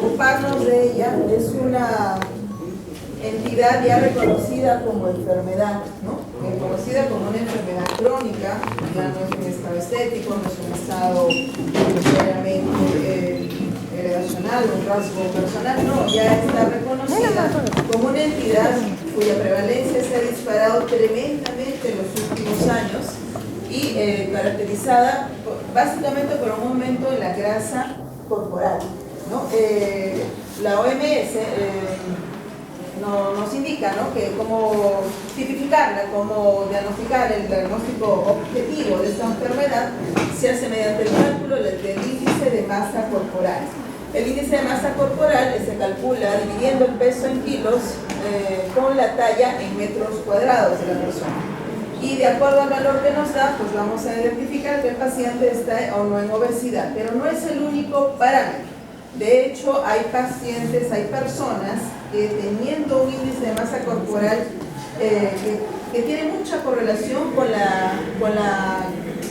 ocuparnos de ella. Es una entidad ya reconocida como enfermedad, ¿no? Reconocida como una enfermedad crónica, ya no es un estado estético, no es un estado necesariamente heredacional, un rasgo personal, no, ya está reconocida como una entidad cuya prevalencia se ha disparado tremendamente en los últimos años y caracterizada básicamente por un aumento en la grasa corporal, ¿no? La OMS nos indica, ¿no?, que cómo tipificarla, cómo diagnosticar el diagnóstico objetivo de esta enfermedad se hace mediante el cálculo del índice de masa corporal. El índice de masa corporal se calcula dividiendo el peso en kilos con la talla en metros cuadrados de la persona. Y de acuerdo al valor que nos da, pues vamos a identificar que el paciente está o no en obesidad, pero no es el único parámetro. De hecho, hay pacientes, hay personas que teniendo un índice de masa corporal que tiene mucha correlación con la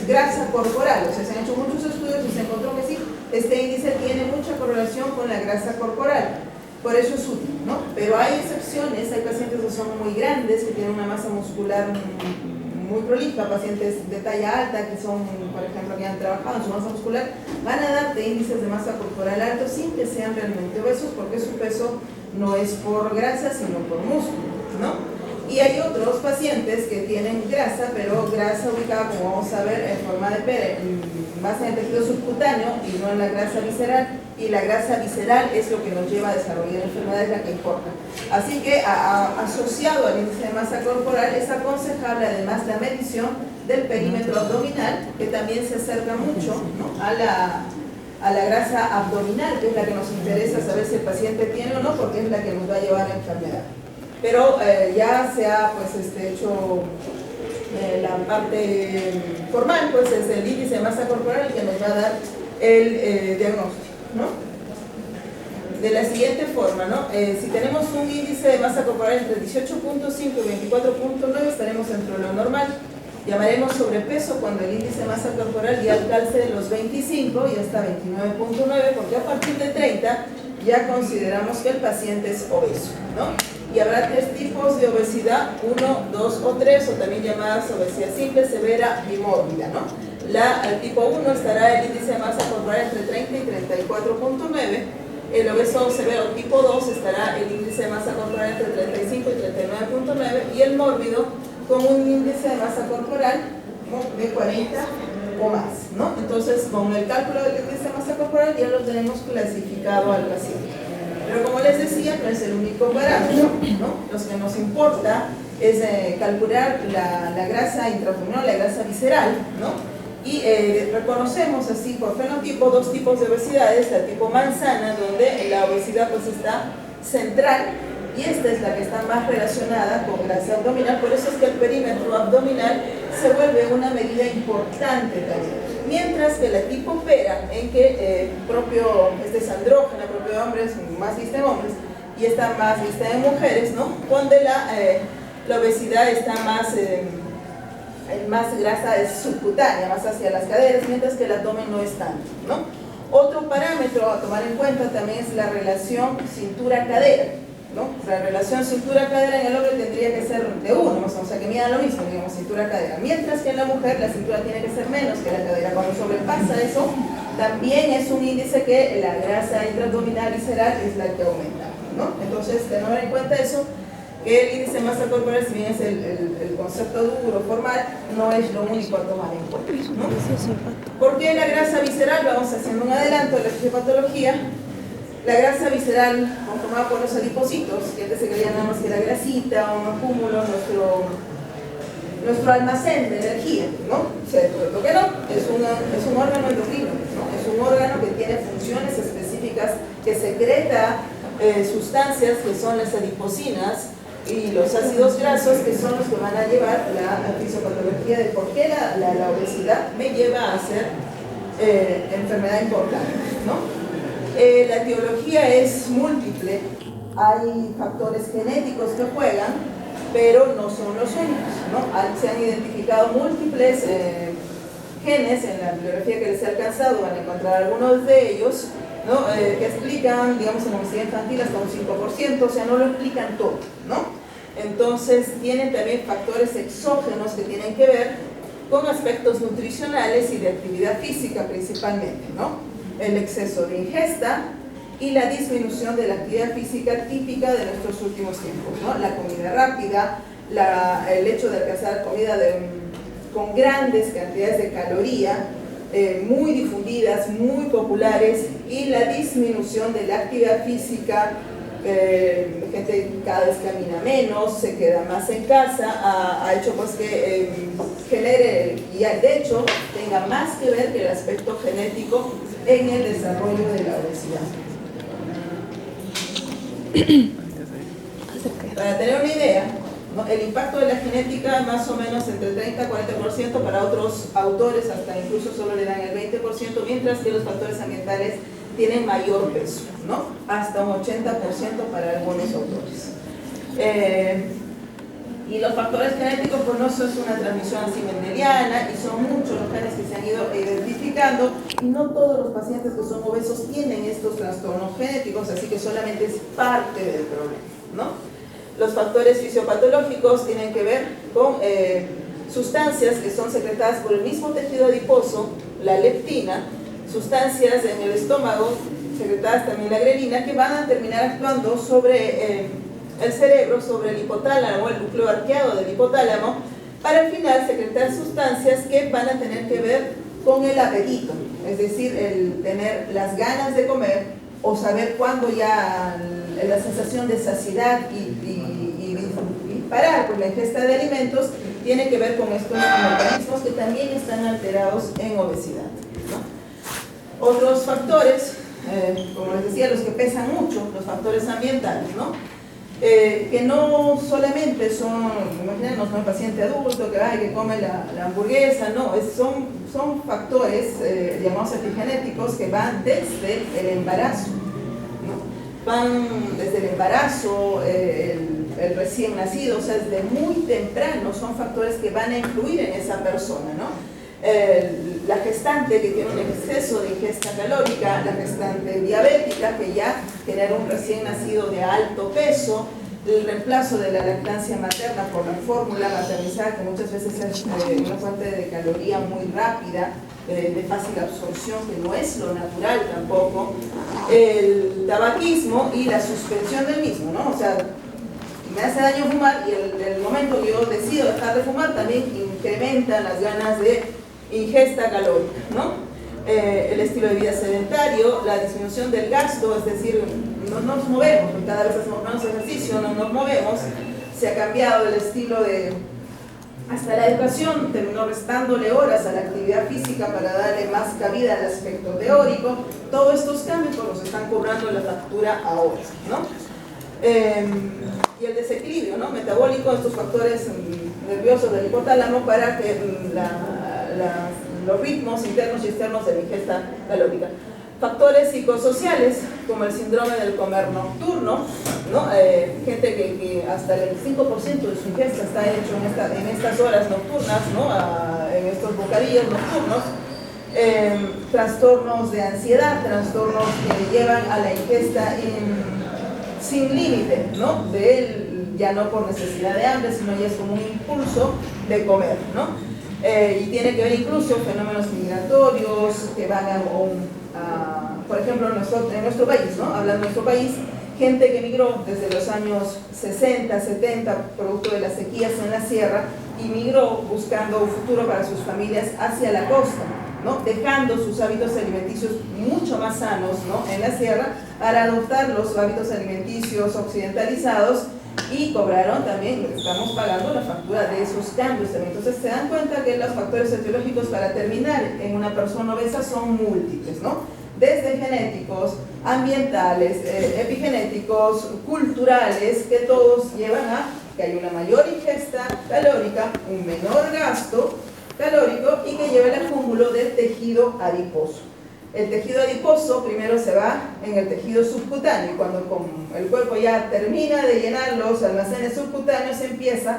grasa corporal. O sea, se han hecho muchos estudios y se encontró que sí, este índice tiene mucha correlación con la grasa corporal. Por eso es útil, ¿no? Pero hay excepciones, hay pacientes que son muy grandes, que tienen una masa muscular muy prolija, pacientes de talla alta que son, por ejemplo, que han trabajado en su masa muscular, van a dar de índices de masa corporal altos sin que sean realmente obesos, porque su peso no es por grasa, sino por músculo, ¿no? Y hay otros pacientes que tienen grasa, pero grasa ubicada, como vamos a ver, en forma de pere, más en el tejido subcutáneo y no en la grasa visceral, y la grasa visceral es lo que nos lleva a desarrollar enfermedades, la que importa. Así que asociado al índice de masa corporal es aconsejable además la medición del perímetro abdominal, que también se acerca mucho, ¿no?, a la grasa abdominal, que es la que nos interesa saber si el paciente tiene o no, porque es la que nos va a llevar a la enfermedad. Pero ya se ha hecho la parte formal, pues es el índice de masa corporal el que nos va a dar el diagnóstico, ¿no? De la siguiente forma, ¿no? Si tenemos un índice de masa corporal entre 18.5 y 24.9, estaremos dentro de lo normal. Llamaremos sobrepeso cuando el índice de masa corporal ya alcance los 25 y hasta 29.9, porque a partir de 30 ya consideramos que el paciente es obeso, ¿no? Y habrá tres tipos de obesidad, 1, 2 o 3, o también llamadas obesidad simple, severa y mórbida, ¿no? El tipo 1 estará el índice de masa corporal entre 30 y 34.9, el obeso severo tipo 2 estará el índice de masa corporal entre 35 y 39.9, y el mórbido con un índice de masa corporal, ¿no?, de 40 o más, ¿no? Entonces, con el cálculo del índice de masa corporal ya lo tenemos clasificado al paciente. Pero como les decía, no es el único parámetro, ¿no? Lo que nos importa es calcular la grasa intraabdominal, la grasa visceral, ¿no? Y reconocemos así por fenotipo dos tipos de obesidades, la tipo manzana, donde la obesidad pues está central, y esta es la que está más relacionada con grasa abdominal. Por eso es que el perímetro abdominal se vuelve una medida importante también. Mientras que la tipo pera, en que es andrógena, propio de hombres, más vista en hombres, y está más vista en mujeres, ¿no?, donde la obesidad está más grasa es subcutánea, más hacia las caderas, mientras que el abdomen no es tanto, ¿no? Otro parámetro a tomar en cuenta también es la relación cintura-cadera, ¿no? La relación cintura-cadera en el hombre tendría que ser de 1, o sea que mida lo mismo, digamos, cintura-cadera, mientras que en la mujer la cintura tiene que ser menos que la cadera. Cuando sobrepasa eso, también es un índice que la grasa intraabdominal visceral es la que aumenta, ¿no? Entonces, tener en cuenta eso, que el índice de masa corporal, si bien es el concepto duro, formal, no es lo único a tomar en cuenta, ¿no? ¿Por qué la grasa visceral? Vamos haciendo un adelanto de la fisiopatología. La grasa visceral, conformada por los adipocitos, que antes se creía nada más que la grasita, un acúmulo, nuestro almacén de energía, ¿no? O sea, lo que no, es un órgano endocrino, ¿no? Es un órgano que tiene funciones específicas, que secreta sustancias que son las adipocinas y los ácidos grasos, que son los que van a llevar la fisiopatología de por qué la obesidad me lleva a ser enfermedad importante, ¿no? La etiología es múltiple, hay factores genéticos que juegan, pero no son los únicos, ¿no? Se han identificado múltiples genes en la bibliografía que les he alcanzado, van a encontrar algunos de ellos ¿no? Que explican, digamos, en obesidad infantil hasta un 5%, o sea, no lo explican todo, ¿no? Entonces, tienen también factores exógenos que tienen que ver con aspectos nutricionales y de actividad física principalmente, ¿no? El exceso de ingesta y la disminución de la actividad física típica de nuestros últimos tiempos, ¿no? La comida rápida, el hecho de alcanzar comida con grandes cantidades de caloría, muy difundidas, muy populares, y la disminución de la actividad física. Gente cada vez camina menos, se queda más en casa, ha hecho pues que genere, y de hecho tenga más que ver que el aspecto genético en el desarrollo de la obesidad. Para tener una idea, ¿no? El impacto de la genética más o menos entre 30 y 40%, para otros autores hasta incluso solo le dan el 20%, mientras que los factores ambientales tienen mayor peso, ¿no? Hasta un 80% para algunos autores. Y los factores genéticos, pues no es una transmisión así mendeliana, y son muchos los genes que se han ido identificando, y no todos los pacientes que son obesos tienen estos trastornos genéticos, así que solamente es parte del problema, ¿no? Los factores fisiopatológicos tienen que ver con sustancias que son secretadas por el mismo tejido adiposo, la leptina, sustancias en el estómago, secretadas también la grelina, que van a terminar actuando sobre el cerebro, sobre el hipotálamo, el núcleo arqueado del hipotálamo, para al final secretar sustancias que van a tener que ver con el apetito, es decir, el tener las ganas de comer, o saber cuándo ya la sensación de saciedad y parar por la ingesta de alimentos, tiene que ver con estos mecanismos que también están alterados en obesidad, ¿no? Otros factores, como les decía, los que pesan mucho, los factores ambientales, ¿no? Que no solamente son, imagínense, un paciente adulto que come la hamburguesa, no, son factores llamados epigenéticos que van desde el embarazo, ¿no? Van desde el embarazo, el recién nacido, o sea, desde muy temprano son factores que van a influir en esa persona, ¿no? La gestante que tiene un exceso de ingesta calórica, la gestante diabética que ya genera un recién nacido de alto peso, el reemplazo de la lactancia materna por la fórmula maternizada, que muchas veces es una fuente de caloría muy rápida, de fácil absorción, que no es lo natural tampoco, el tabaquismo y la suspensión del mismo, ¿no? O sea, me hace daño fumar, y el momento que yo decido dejar de fumar también incrementa las ganas de ingesta calórica, ¿no? El estilo de vida sedentario, la disminución del gasto, es decir, no nos movemos, cada vez hacemos menos ejercicio, no nos movemos, se ha cambiado el estilo de... Hasta la educación terminó restándole horas a la actividad física para darle más cabida al aspecto teórico. Todos estos cambios pues, nos están cobrando la factura ahora, ¿no? Y el desequilibrio, ¿no? Metabólico, estos factores nerviosos del hipotálamo para que los ritmos internos y externos de la ingesta calórica. Factores psicosociales, como el síndrome del comer nocturno, ¿no? Gente que hasta el 25% de su ingesta está hecho en estas horas nocturnas, ¿no? En estos bocadillos nocturnos. Trastornos de ansiedad, trastornos que llevan a la ingesta sin límite, ¿no? De él, ya no por necesidad de hambre, sino ya es como un impulso de comer, ¿no? Y tiene que ver incluso fenómenos migratorios que van por ejemplo, en nuestro país, ¿no? Hablando de nuestro país, gente que migró desde los años 60, 70, producto de las sequías en la sierra, y migró buscando un futuro para sus familias hacia la costa, ¿no? Dejando sus hábitos alimenticios mucho más sanos, ¿no? En la sierra, para adoptar los hábitos alimenticios occidentalizados, y cobraron también, estamos pagando la factura de esos cambios también. Entonces se dan cuenta que los factores etiológicos para terminar en una persona obesa son múltiples, ¿no? Desde genéticos, ambientales, epigenéticos, culturales, que todos llevan a que hay una mayor ingesta calórica, un menor gasto calórico, y que lleva el acúmulo del tejido adiposo. El tejido adiposo primero se va en el tejido subcutáneo, y cuando el cuerpo ya termina de llenar los almacenes subcutáneos, empieza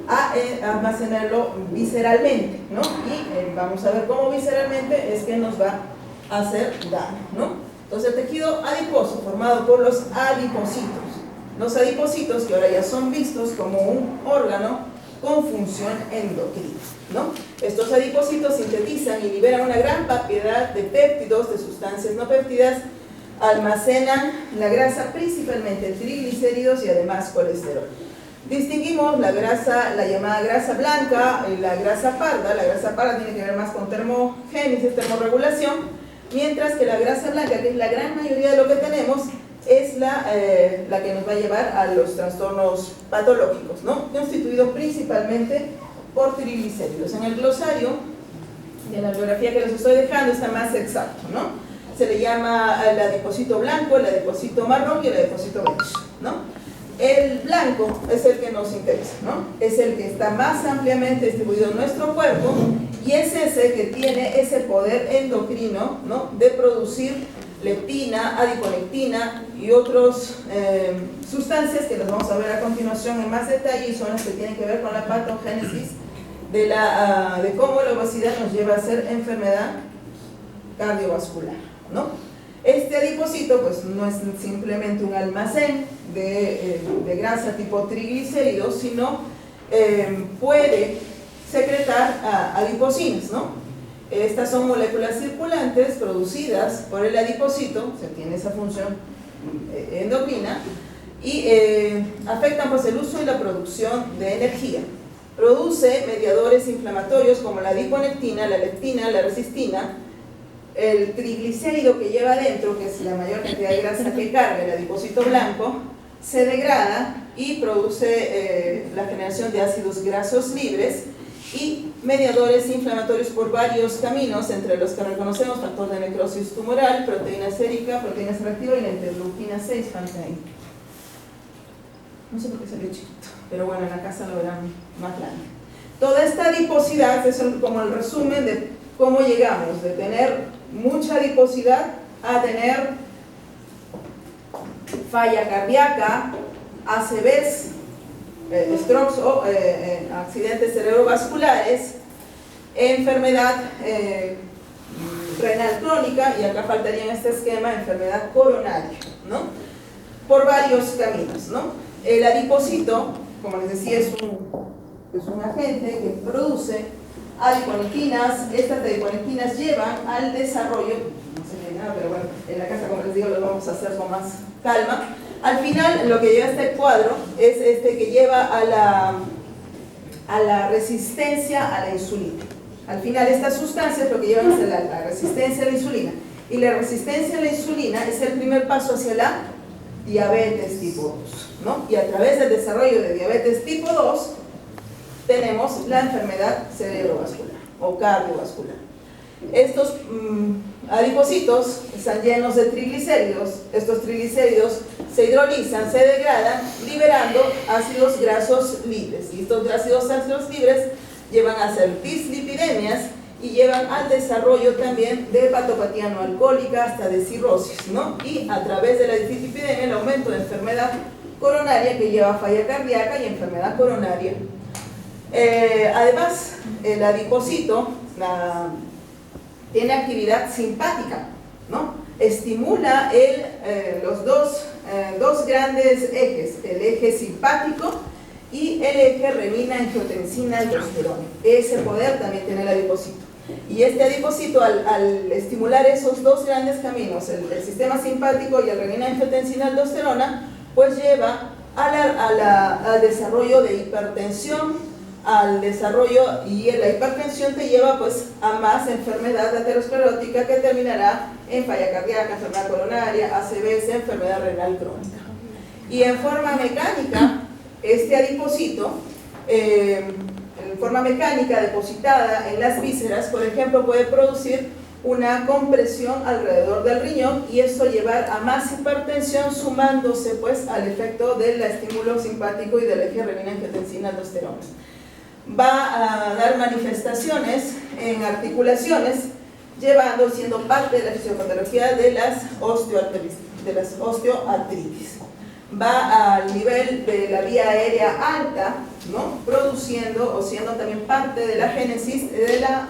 a almacenarlo visceralmente, ¿no? Y vamos a ver cómo visceralmente es que nos va a hacer daño, ¿no? Entonces el tejido adiposo formado por los adipocitos que ahora ya son vistos como un órgano con función endocrina, ¿no? Estos adipocitos sintetizan y liberan una gran variedad de péptidos, de sustancias no péptidas, almacenan la grasa, principalmente triglicéridos y además colesterol. Distinguimos la grasa, la llamada grasa blanca y la grasa parda. La grasa parda tiene que ver más con termogénesis, termorregulación, mientras que la grasa blanca, que es la gran mayoría de lo que tenemos, es la que nos va a llevar a los trastornos patológicos, ¿no? Constituidos principalmente por triglicéridos. En el glosario de la bibliografía que les estoy dejando está más exacto, ¿no? Se le llama el adipocito blanco, el adipocito marrón y el adipocito beige, ¿no? El blanco es el que nos interesa, ¿no? Es el que está más ampliamente distribuido en nuestro cuerpo y es ese que tiene ese poder endocrino, ¿no? De producir leptina, adiponectina y otras sustancias que las vamos a ver a continuación en más detalle, y son las que tienen que ver con la patogénesis de cómo la obesidad nos lleva a hacer enfermedad cardiovascular, ¿no? Este adipocito pues no es simplemente un almacén de grasa tipo triglicéridos, sino puede secretar adipocinas, ¿no? Estas son moléculas circulantes producidas por el adipocito, o sea, tiene esa función endocrina, y afectan pues el uso y la producción de energía. Produce mediadores inflamatorios como la adiponectina, la leptina, la resistina. El triglicérido que lleva adentro, que es la mayor cantidad de grasa que carga el adipocito blanco, se degrada y produce la generación de ácidos grasos libres y mediadores inflamatorios por varios caminos, entre los que reconocemos factor de necrosis tumoral, proteína sérica, proteína C reactiva y la interleuquina 6, falta ahí. No sé por qué salió chiquito, pero bueno, en la casa lo verán más grande. Toda esta adiposidad es como el resumen de cómo llegamos de tener mucha adiposidad a tener falla cardíaca, ACVs, strokes o accidentes cerebrovasculares, enfermedad renal crónica, y acá faltaría en este esquema enfermedad coronaria, ¿no? Por varios caminos, ¿no? El adipocito, como les decía, es un agente que produce adiponectinas. Estas adiponectinas llevan al desarrollo, no se ve nada, pero bueno, en la casa, como les digo, lo vamos a hacer con más calma. Al final, lo que lleva este cuadro es que lleva a la resistencia a la insulina. Al final, estas sustancias lo que llevan es la resistencia a la insulina. Y la resistencia a la insulina es el primer paso hacia la diabetes tipo 2, ¿no? Y a través del desarrollo de diabetes tipo 2, tenemos la enfermedad cerebrovascular o cardiovascular. Estos adipocitos están llenos de triglicéridos. Estos triglicéridos se hidrolizan, se degradan, liberando ácidos grasos libres. Y estos ácidos libres llevan a hacer dislipidemias y llevan al desarrollo también de hepatopatía no alcohólica, hasta de cirrosis, ¿no? Y a través de la dislipidemia, el aumento de enfermedad coronaria que lleva a falla cardíaca y enfermedad coronaria. Además, el adipocito tiene actividad simpática, ¿no? Estimula los dos grandes ejes, el eje simpático y el eje renina-angiotensina-aldosterona. Ese poder también tiene el adipocito. Y este adipocito, al estimular esos dos grandes caminos, el sistema simpático y el renina-angiotensina-aldosterona, pues lleva al desarrollo de hipertensión, al desarrollo, y la hipertensión te lleva pues a más enfermedad aterosclerótica que terminará en falla cardíaca, enfermedad coronaria, ACVs, enfermedad renal crónica. Y en forma mecánica, este adipocito, en forma mecánica depositada en las vísceras, por ejemplo, puede producir una compresión alrededor del riñón, y esto llevar a más hipertensión, sumándose pues al efecto del estímulo simpático y del eje renina-angiotensina-aldosterona. Va a dar manifestaciones en articulaciones, siendo parte de la fisiopatología de las osteoartritis. Va al nivel de la vía aérea alta, ¿no? Produciendo o siendo también parte de la génesis de la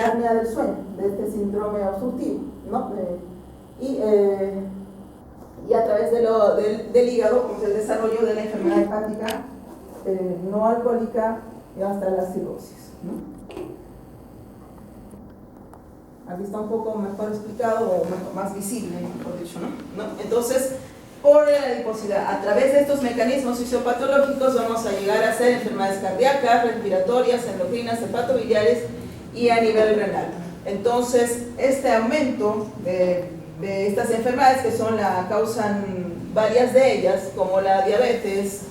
apnea del sueño, de este síndrome obstructivo, ¿no? y a través del hígado, pues, el desarrollo de la enfermedad hepática no alcohólica y hasta la cirrosis, ¿no? Aquí está un poco mejor explicado o más visible, mejor dicho, ¿no? Entonces, por la adiposidad, a través de estos mecanismos fisiopatológicos vamos a llegar a hacer enfermedades cardíacas, respiratorias, endocrinas, hepatobiliares y a nivel renal. Entonces, este aumento de estas enfermedades que causan varias de ellas, como la diabetes,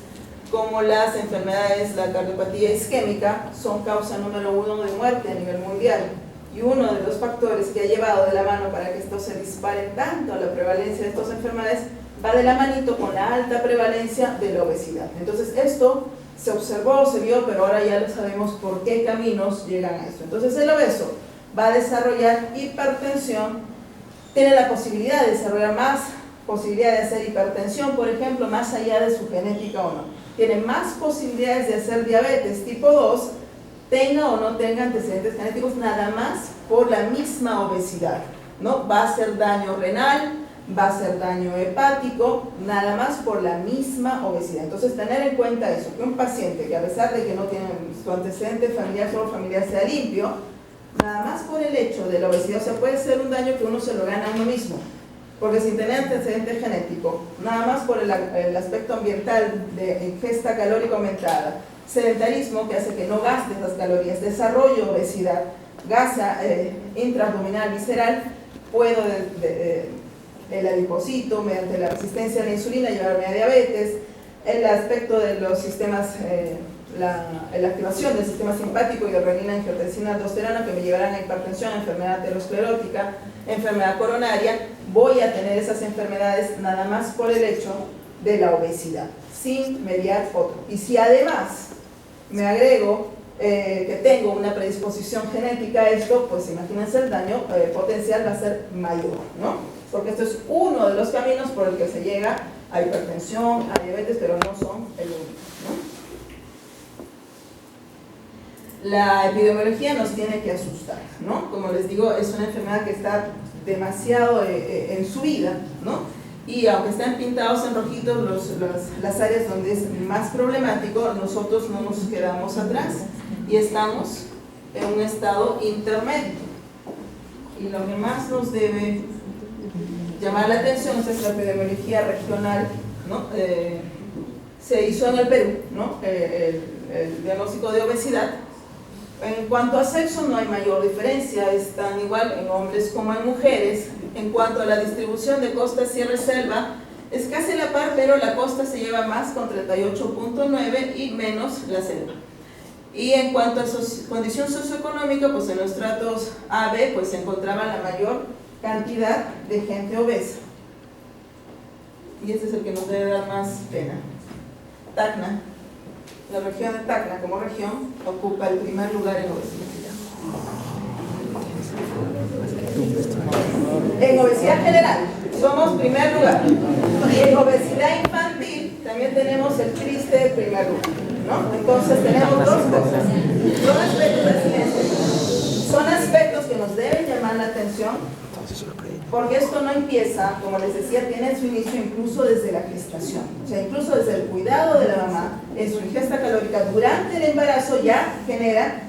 como las enfermedades, la cardiopatía isquémica, son causa número 1 de muerte a nivel mundial. Y uno de los factores que ha llevado de la mano para que esto se dispare tanto la prevalencia de estas enfermedades va de la manito con la alta prevalencia de la obesidad. Entonces esto se observó, se vio, pero ahora ya lo sabemos por qué caminos llegan a esto. Entonces el obeso va a desarrollar hipertensión, tiene la posibilidad de desarrollar más posibilidad de hacer hipertensión, por ejemplo, más allá de su genética o no. Tiene más posibilidades de hacer diabetes tipo 2, tenga o no tenga antecedentes genéticos, nada más por la misma obesidad, ¿no? Va a hacer daño renal, va a hacer daño hepático, nada más por la misma obesidad. Entonces, tener en cuenta eso, que un paciente que a pesar de que no tiene su antecedente familiar, solo familiar sea limpio, nada más por el hecho de la obesidad, o sea, puede ser un daño que uno se lo gana a uno mismo, porque sin tener antecedente genético, nada más por el aspecto ambiental de ingesta calórica aumentada, sedentarismo que hace que no gaste esas calorías, desarrollo obesidad, gasa intraabdominal visceral, puedo el adipocito mediante la resistencia a la insulina llevarme a diabetes, el aspecto de los sistemas, la activación del sistema simpático y de renina, angiotensina, aldosterona que me llevarán a hipertensión, enfermedad aterosclerótica, enfermedad coronaria. Voy a tener esas enfermedades nada más por el hecho de la obesidad, sin mediar otro. Y si además me agrego que tengo una predisposición genética a esto, pues imagínense el daño potencial va a ser mayor, ¿no? Porque esto es uno de los caminos por el que se llega a hipertensión, a diabetes, pero no son el único, ¿no? La epidemiología nos tiene que asustar, ¿no? Como les digo, es una enfermedad que está demasiado en su vida, ¿no? Y aunque están pintados en rojitos las áreas donde es más problemático, nosotros no nos quedamos atrás y estamos en un estado intermedio. Y lo que más nos debe llamar la atención es la epidemiología regional, ¿no? Se hizo en el Perú, ¿no? El diagnóstico de obesidad. En cuanto a sexo no hay mayor diferencia, están igual en hombres como en mujeres. En cuanto a la distribución de costa, sierra y selva, es casi la par, pero la costa se lleva más con 38.9 y menos la selva. Y en cuanto a condición socioeconómica, pues en los estratos A, B, pues se encontraba la mayor cantidad de gente obesa. Y este es el que nos debe dar más pena. Tacna. La región de Tacna como región ocupa el primer lugar en obesidad. En obesidad general somos primer lugar, y en obesidad infantil también tenemos el triste primer lugar, ¿no? Entonces tenemos dos cosas, son aspectos que nos deben llamar la atención, porque esto no empieza, como les decía, tiene su inicio incluso desde la gestación, o sea, incluso desde el cuidado de la mamá, en su ingesta calórica durante el embarazo ya genera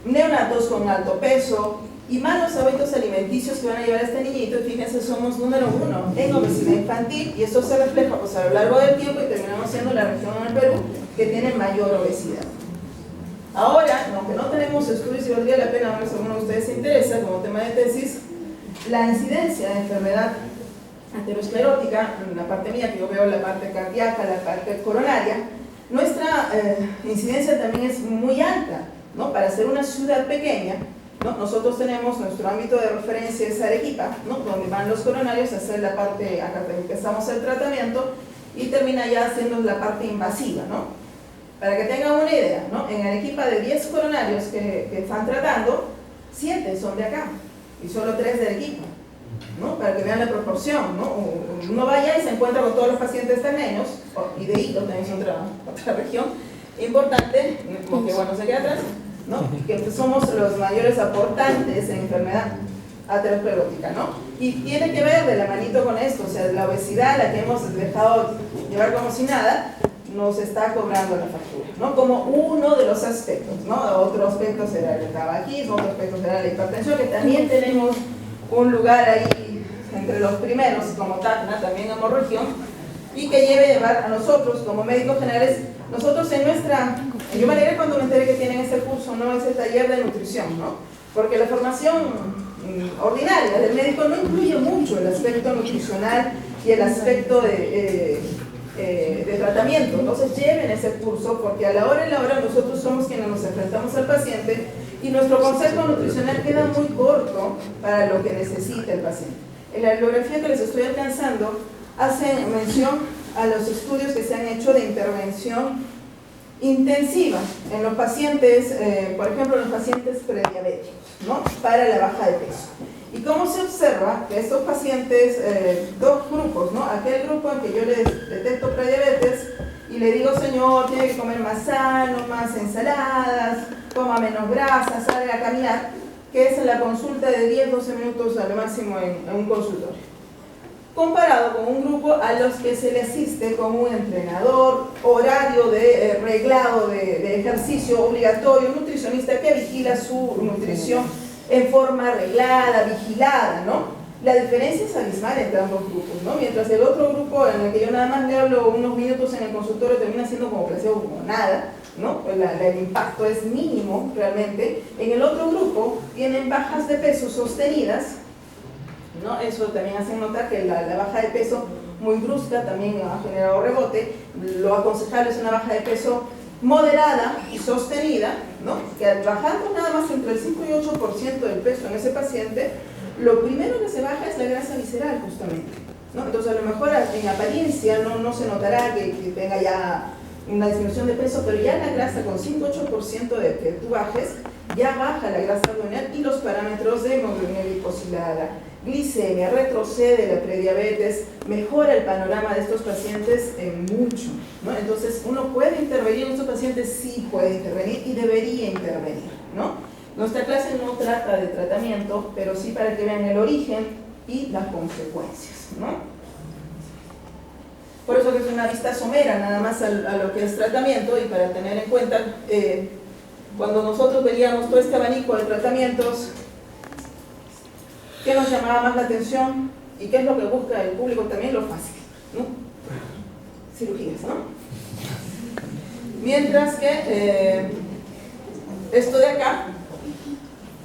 neonatos con alto peso y malos hábitos alimenticios que van a llevar a este niñito. Y fíjense, somos número 1 en obesidad infantil, y esto se refleja pues, a lo largo del tiempo, y terminamos siendo la región en el Perú que tiene mayor obesidad. Ahora, aunque no tenemos estudios, y valdría la pena ver si alguno de ustedes se interesa como tema de tesis, la incidencia de enfermedad aterosclerótica, en la parte mía que yo veo la parte cardíaca, la parte coronaria, nuestra incidencia también es muy alta, ¿no? Para ser una ciudad pequeña, ¿no? Nosotros tenemos nuestro ámbito de referencia es Arequipa, ¿no? Donde van los coronarios a hacer la parte, acá empezamos el tratamiento y termina ya haciendo la parte invasiva, ¿no? Para que tengan una idea, ¿no? En Arequipa de 10 coronarios que están tratando, 7 son de acá y solo 3 de Arequipa, ¿no? Para que vean la proporción, ¿no? Uno vaya y se encuentra con todos los pacientes tacneños, y de Hilo también es otra región importante, porque bueno, se queda atrás, ¿no? Que somos los mayores aportantes en enfermedad aterosclerótica, ¿no? Y tiene que ver de la manito con esto, o sea, la obesidad, la que hemos dejado llevar como si nada, nos está cobrando la factura, ¿no? Como uno de los aspectos, ¿no? Otro aspecto será el tabaquismo, otro aspecto será la hipertensión, que también tenemos un lugar ahí entre los primeros, como Tacna, también hemorregión, y que llevar a nosotros, como médicos generales, nosotros en nuestra... Yo me alegré cuando me enteré que tienen ese curso, ¿no? Ese taller de nutrición, ¿no? Porque la formación ordinaria del médico no incluye mucho el aspecto nutricional y el aspecto de tratamiento. Entonces lleven ese curso, porque a la hora nosotros somos quienes nos enfrentamos al paciente y nuestro consejo nutricional queda muy corto para lo que necesita el paciente. En la bibliografía que les estoy alcanzando hace mención a los estudios que se han hecho de intervención intensiva en los pacientes, por ejemplo, en los pacientes prediabéticos, ¿no? Para la baja de peso. Y cómo se observa que estos pacientes, dos grupos, ¿no? Aquel grupo en que yo les detecto prediabetes y le digo, señor, tiene que comer más sano, más ensaladas, coma menos grasa, salga a caminar, que es en la consulta de 10-12 minutos a lo máximo en un consultorio, comparado con un grupo a los que se le asiste con un entrenador, horario de reglado de ejercicio obligatorio, un nutricionista que vigila su nutrición en forma reglada, vigilada, ¿no? La diferencia es abismal entre ambos grupos, ¿no? Mientras el otro grupo, en el que yo nada más le hablo unos minutos en el consultorio, termina siendo como placebo, como nada, ¿no? El impacto es mínimo realmente. En el otro grupo tienen bajas de peso sostenidas, ¿no? Eso también hace notar que la baja de peso muy brusca también ha generado rebote. Lo aconsejable es una baja de peso moderada y sostenida, ¿no? Que bajando nada más entre el 5 y 8% del peso en ese paciente, lo primero que se baja es la grasa visceral justamente, ¿no? Entonces a lo mejor en apariencia no se notará que tenga ya una disminución de peso, pero ya la grasa con 5-8% de que tú bajes, ya baja la grasa abdominal y los parámetros de hemoglobina glicosilada, glicemia, retrocede la prediabetes, mejora el panorama de estos pacientes mucho, ¿no? Entonces uno puede intervenir en estos pacientes, sí puede intervenir y debería intervenir, ¿no? Nuestra clase no trata de tratamiento, pero sí para que vean el origen y las consecuencias, ¿no? Por eso que es una vista somera nada más a lo que es tratamiento, y para tener en cuenta, cuando nosotros veíamos todo este abanico de tratamientos, ¿qué nos llamaba más la atención? ¿Y qué es lo que busca el público también? Lo fácil, ¿no? Cirugías, ¿no? Mientras que esto de acá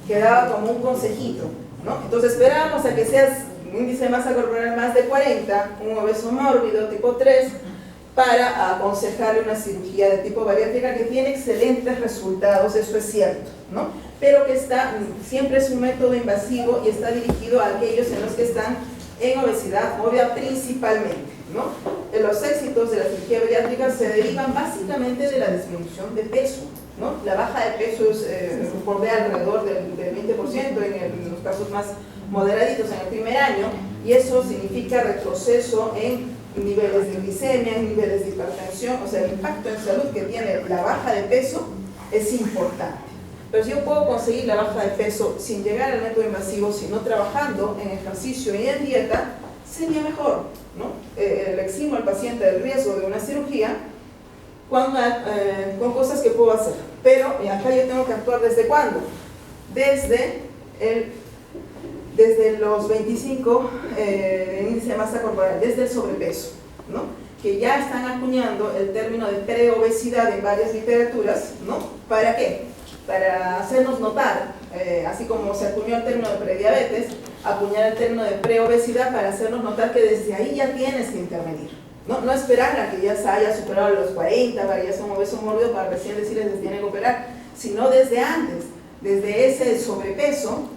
quedaba como un consejito, ¿no? Entonces esperábamos a que seas índice de masa corporal más de 40, un obeso mórbido tipo 3, para aconsejarle una cirugía de tipo bariátrica que tiene excelentes resultados, eso es cierto, ¿no? Pero que siempre es un método invasivo y está dirigido a aquellos en los que están en obesidad mórbida principalmente, ¿no? Los éxitos de la cirugía bariátrica se derivan básicamente de la disminución de peso, ¿no? La baja de peso es bordea alrededor del 20% en los casos más moderaditos en el primer año, y eso significa retroceso en niveles de glicemia, en niveles de hipertensión. O sea, el impacto en salud que tiene la baja de peso es importante. Pero si yo puedo conseguir la baja de peso sin llegar al método invasivo, sino trabajando en ejercicio y en dieta, sería mejor, ¿no? Le eximo al paciente del riesgo de una cirugía con cosas que puedo hacer. Pero acá yo tengo que actuar ¿desde cuándo? Desde los 25 índice de masa corporal, desde el sobrepeso, ¿no? Que ya están acuñando el término de preobesidad en varias literaturas, ¿no? ¿Para qué? Para hacernos notar, así como se acuñó el término de prediabetes, acuñar el término de preobesidad para hacernos notar que desde ahí ya tienes que intervenir, ¿no? No esperar a que ya se haya superado los 40, para ya ser un obeso mórbido para recién decirles que tienen que operar, sino desde antes, desde ese sobrepeso,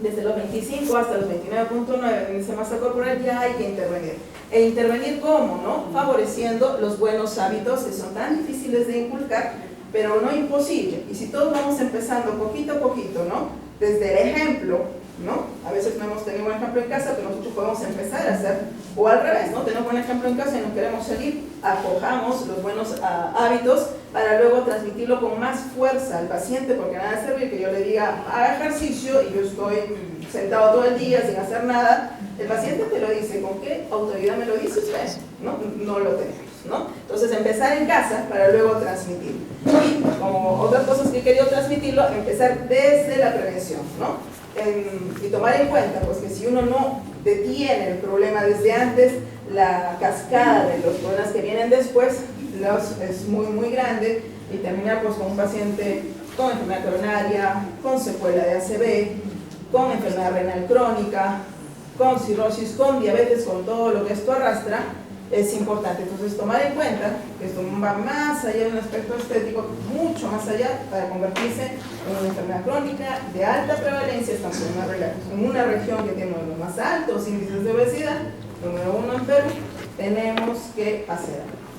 desde los 25 hasta los 29.9 de índice de masa corporal, ya hay que intervenir. ¿E intervenir cómo, no? Favoreciendo los buenos hábitos que son tan difíciles de inculcar, pero no imposible. Y si todos vamos empezando poquito a poquito, ¿no? Desde el ejemplo, ¿no? A veces no hemos tenido un ejemplo en casa, pero nosotros podemos empezar a hacer, o al revés, ¿no? Tenemos un ejemplo en casa y nos queremos queremos salir, acojamos los buenos hábitos para luego transmitirlo con más fuerza al paciente, porque nada sirve que yo le diga, haga ejercicio y yo estoy sentado todo el día sin hacer nada. El paciente te lo dice, ¿con qué autoridad me lo dice usted? No lo tenemos, ¿no? Entonces empezar en casa para luego transmitir. Y como otras cosas que he querido transmitirlo, empezar desde la prevención, ¿no? Y tomar en cuenta pues, que si uno no detiene el problema desde antes, la cascada de los problemas que vienen después es muy grande y terminar pues, con un paciente con enfermedad coronaria, con secuela de ACV, con enfermedad renal crónica, con cirrosis, con diabetes, con todo lo que esto arrastra, es importante. Entonces tomar en cuenta que esto va más allá de un aspecto estético, mucho más allá, para convertirse en una enfermedad crónica de alta prevalencia. Estamos en una región que tiene uno de los más altos índices de obesidad, número 1 en Perú. Tenemos que hacer algo.